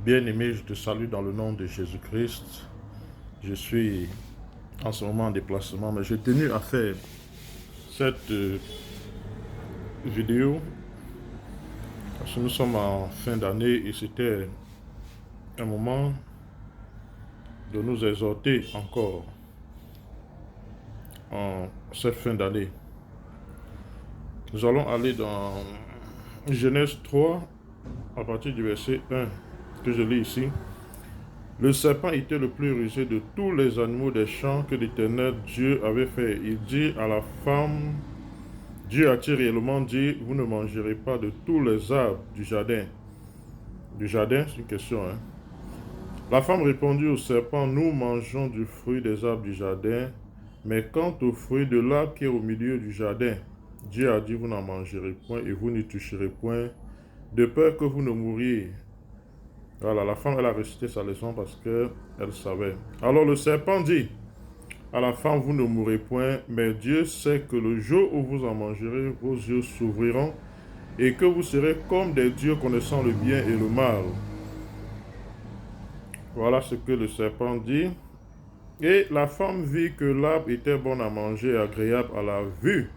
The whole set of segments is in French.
Bien-aimé, je te salue dans le nom de Jésus-Christ. Je suis en ce moment en déplacement, mais j'ai tenu à faire cette vidéo parce que nous sommes en fin d'année et c'était un moment de nous exhorter encore en cette fin d'année. Nous allons aller dans Genèse 3 à partir du verset 1 que je lis ici. Le serpent était le plus rusé de tous les animaux des champs que l'Éternel Dieu avait fait. Il dit à la femme, Dieu a-t-il réellement dit, vous ne mangerez pas de tous les arbres du jardin. Du jardin, c'est une question, hein. La femme répondit au serpent, nous mangeons du fruit des arbres du jardin, mais quant au fruit de l'arbre qui est au milieu du jardin, Dieu a dit, vous n'en mangerez point et vous n'y toucherez point, de peur que vous ne mouriez. Voilà, la femme, elle a récité sa leçon parce qu'elle savait. Alors le serpent dit à la femme, vous ne mourrez point, mais Dieu sait que le jour où vous en mangerez, vos yeux s'ouvriront et que vous serez comme des dieux connaissant le bien et le mal. Voilà ce que le serpent dit. Et la femme vit que l'arbre était bon à manger, agréable à la vue,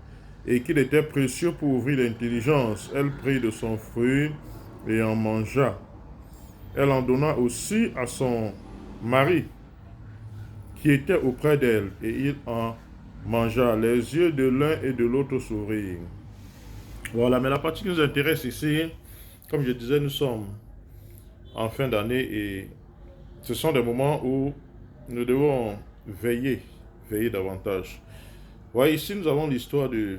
et qu'il était précieux pour ouvrir l'intelligence. Elle prit de son fruit et en mangea. Elle en donna aussi à son mari, qui était auprès d'elle, et il en mangea. Les yeux de l'un et de l'autre s'ouvrirent. Voilà, mais la partie qui nous intéresse ici, comme je disais, nous sommes en fin d'année et ce sont des moments où nous devons veiller davantage. Voyez, ici nous avons l'histoire de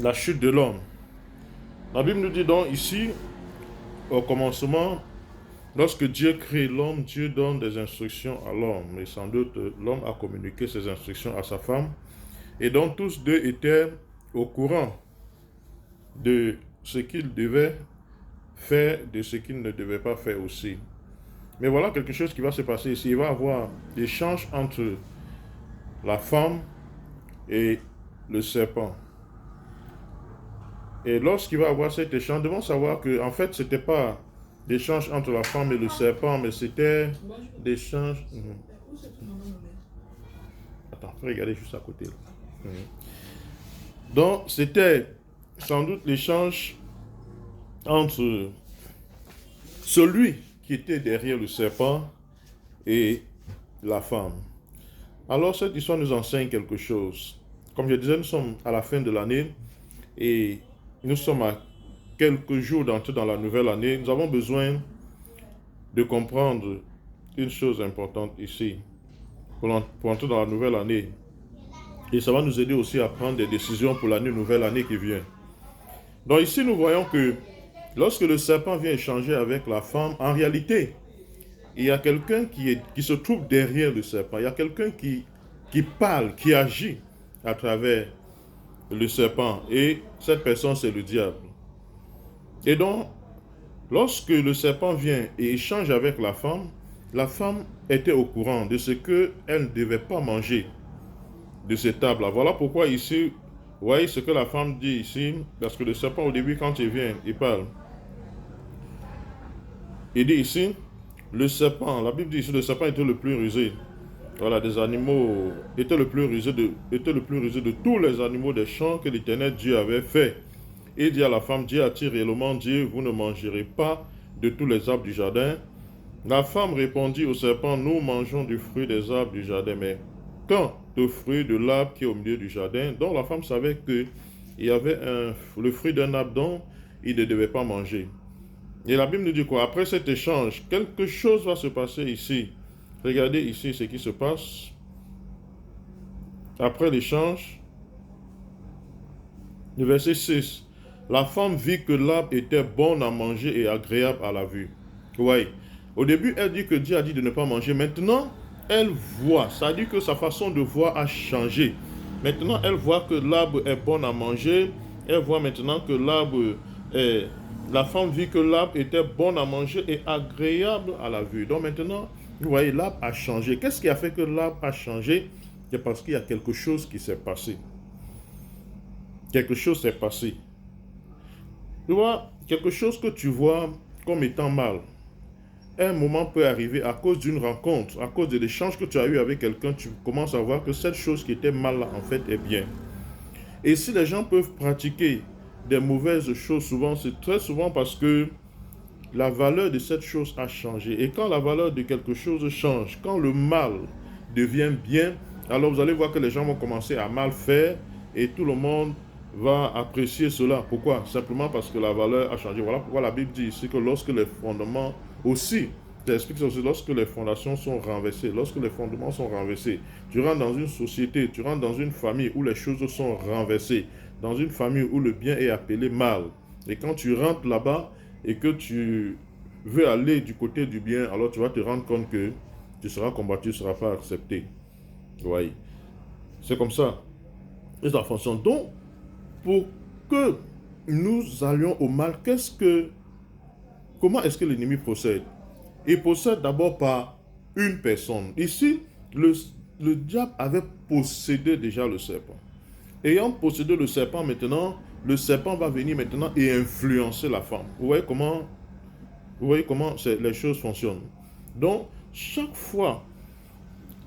la chute de l'homme. La Bible nous dit donc ici, au commencement, lorsque Dieu crée l'homme, Dieu donne des instructions à l'homme. Et sans doute, l'homme a communiqué ces instructions à sa femme. Et donc, tous deux étaient au courant de ce qu'ils devaient faire, de ce qu'ils ne devaient pas faire aussi. Mais voilà quelque chose qui va se passer ici. Il va y avoir des échanges entre la femme et le serpent. Et lorsqu'il va y avoir cet échange, nous devons savoir que en fait, ce n'était pas d'échange entre la femme et le serpent, mais c'était d'échange. Attends, faut regarder juste à côté. Donc, c'était sans doute l'échange entre celui qui était derrière le serpent et la femme. Alors, cette histoire nous enseigne quelque chose. Comme je disais, nous sommes à la fin de l'année et nous sommes à quelques jours d'entrer dans la nouvelle année. Nous avons besoin de comprendre une chose importante ici pour entrer dans la nouvelle année. Et ça va nous aider aussi à prendre des décisions pour l'année nouvelle année qui vient. Donc ici, nous voyons que lorsque le serpent vient échanger avec la femme, en réalité, il y a quelqu'un qui se trouve derrière le serpent. Il y a quelqu'un qui parle, qui agit à travers le serpent. Et cette personne, c'est le diable. Et donc, lorsque le serpent vient et échange avec la femme était au courant de ce qu'elle ne devait pas manger de cette table-là. Voilà pourquoi ici, vous voyez ce que la femme dit ici, parce que le serpent, au début, quand il vient, il parle. Il dit ici, le serpent, la Bible dit ici, le serpent était le plus rusé. Voilà, des animaux, était le plus rusé de tous les animaux des champs que l'Éternel Dieu avait fait. Il dit à la femme, Dieu a-t-il réellement dit, vous ne mangerez pas de tous les arbres du jardin? La femme répondit au serpent, nous mangeons du fruit des arbres du jardin, mais quand le fruit de l'arbre qui est au milieu du jardin, donc la femme savait qu'il y avait le fruit d'un arbre dont il ne devait pas manger. Et la Bible nous dit quoi? Après cet échange, quelque chose va se passer ici. Regardez ici ce qui se passe. Après l'échange, le verset 6. La femme vit que l'arbre était bon à manger et agréable à la vue. Vous voyez, au début, elle dit que Dieu a dit de ne pas manger. Maintenant, elle voit. Ça dit que sa façon de voir a changé. Maintenant, elle voit que l'arbre est bon à manger. Elle voit maintenant que l'arbre est... La femme vit que l'arbre était bon à manger et agréable à la vue. Donc maintenant, vous voyez, l'arbre a changé. Qu'est-ce qui a fait que l'arbre a changé? C'est parce qu'il y a quelque chose qui s'est passé. Quelque chose s'est passé. Tu vois, quelque chose que tu vois comme étant mal. un moment peut arriver à cause d'une rencontre, à cause de l'échange que tu as eu avec quelqu'un, tu commences à voir que cette chose qui était mal là, en fait, est bien. Et si les gens peuvent pratiquer des mauvaises choses, souvent, c'est très souvent parce que la valeur de cette chose a changé. Et quand la valeur de quelque chose change, quand le mal devient bien, alors vous allez voir que les gens vont commencer à mal faire et tout le monde va apprécier cela. Pourquoi? Simplement parce que la valeur a changé. Voilà pourquoi la Bible dit ici que lorsque les fondements aussi, ça explique aussi, lorsque les fondations sont renversées, lorsque les fondements sont renversés, tu rentres dans une société, tu rentres dans une famille où les choses sont renversées, dans une famille où le bien est appelé mal. Et quand tu rentres là-bas et que tu veux aller du côté du bien, alors tu vas te rendre compte que tu seras combattu, tu ne seras pas accepté. Oui. C'est comme ça. Et ça fonctionne. Donc, pour que nous allions au mal, comment est-ce que l'ennemi procède? Il procède d'abord par une personne. Ici, le diable avait possédé déjà le serpent. Ayant possédé le serpent maintenant, le serpent va venir maintenant et influencer la femme. Vous voyez comment les choses fonctionnent. Donc, chaque fois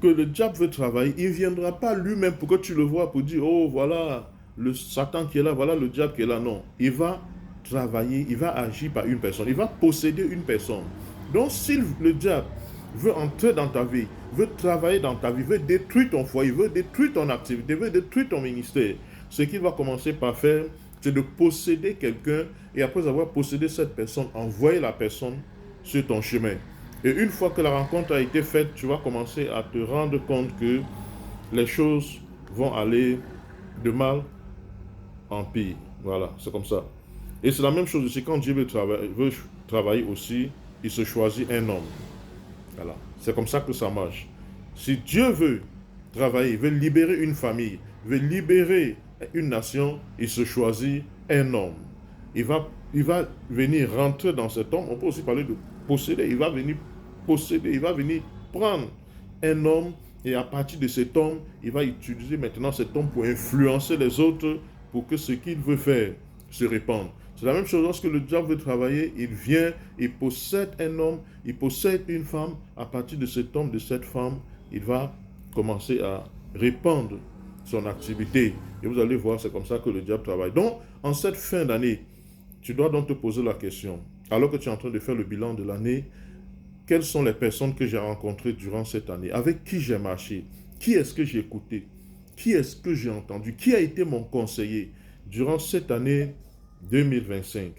que le diable veut travailler, il ne viendra pas lui-même pour que tu le vois, pour dire, oh voilà le Satan qui est là, voilà le diable qui est là. Non, il va travailler, il va agir par une personne, il va posséder une personne. Donc, si le diable veut entrer dans ta vie, veut travailler dans ta vie, veut détruire ton foyer, veut détruire ton activité, veut détruire ton ministère, ce qu'il va commencer par faire, c'est de posséder quelqu'un et après avoir possédé cette personne, envoyer la personne sur ton chemin. Et une fois que la rencontre a été faite, tu vas commencer à te rendre compte que les choses vont aller de mal en pire. Voilà, c'est comme ça. Et c'est la même chose aussi quand Dieu veut travailler aussi, il se choisit un homme. Voilà, c'est comme ça que ça marche. Si Dieu veut travailler, il veut libérer une famille, il veut libérer une nation, il se choisit un homme. Il va venir rentrer dans cet homme. On peut aussi parler de posséder. Il va venir posséder, il va venir prendre un homme et à partir de cet homme, il va utiliser maintenant cet homme pour influencer les autres pour que ce qu'il veut faire se répande. C'est la même chose lorsque le diable veut travailler, il vient, il possède un homme, il possède une femme. À partir de cet homme, de cette femme, il va commencer à répandre son activité. Et vous allez voir, c'est comme ça que le diable travaille. Donc, en cette fin d'année, tu dois donc te poser la question, alors que tu es en train de faire le bilan de l'année, quelles sont les personnes que j'ai rencontrées durant cette année? Avec qui j'ai marché? Qui est-ce que j'ai écouté? Qui est-ce que j'ai entendu? Qui a été mon conseiller durant cette année 2025?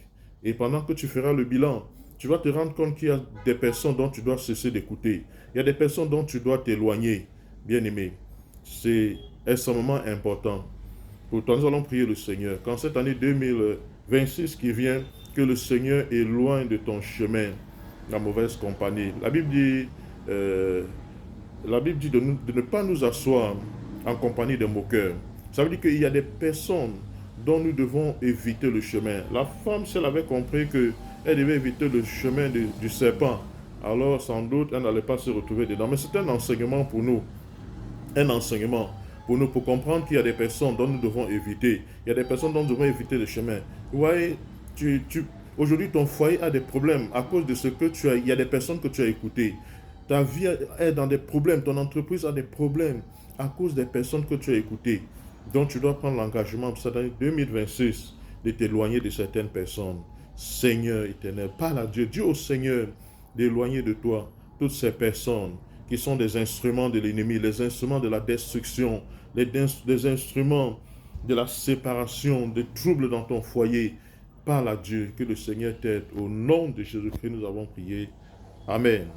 Et pendant que tu feras le bilan, tu vas te rendre compte qu'il y a des personnes dont tu dois cesser d'écouter. Il y a des personnes dont tu dois t'éloigner. Bien aimé, c'est extrêmement important. Pourtant, nous allons prier le Seigneur. Quand cette année 2026 qui vient, que le Seigneur éloigne de ton chemin la mauvaise compagnie. Euh, la Bible dit de ne pas nous asseoir en compagnie des moqueurs. Ça veut dire qu'il y a des personnes dont nous devons éviter le chemin. La femme, si elle avait compris qu'elle devait éviter le chemin du serpent, alors sans doute elle n'allait pas se retrouver dedans. Mais c'est un enseignement pour nous. Un enseignement pour nous, pour comprendre qu'il y a des personnes dont nous devons éviter. Il y a des personnes dont nous devons éviter le chemin. Vous voyez, aujourd'hui, ton foyer a des problèmes à cause de ce que tu as. Il y a des personnes que tu as écoutées. Ta vie est dans des problèmes. Ton entreprise a des problèmes à cause des personnes que tu as écoutées. Donc, tu dois prendre l'engagement pour cette année 2026 de t'éloigner de certaines personnes. Seigneur éternel, parle à Dieu. Dis au Seigneur d'éloigner de toi toutes ces personnes qui sont des instruments de l'ennemi, les instruments de la destruction, les instruments de la séparation, des troubles dans ton foyer. Parle à Dieu, que le Seigneur t'aide. Au nom de Jésus-Christ, nous avons prié. Amen.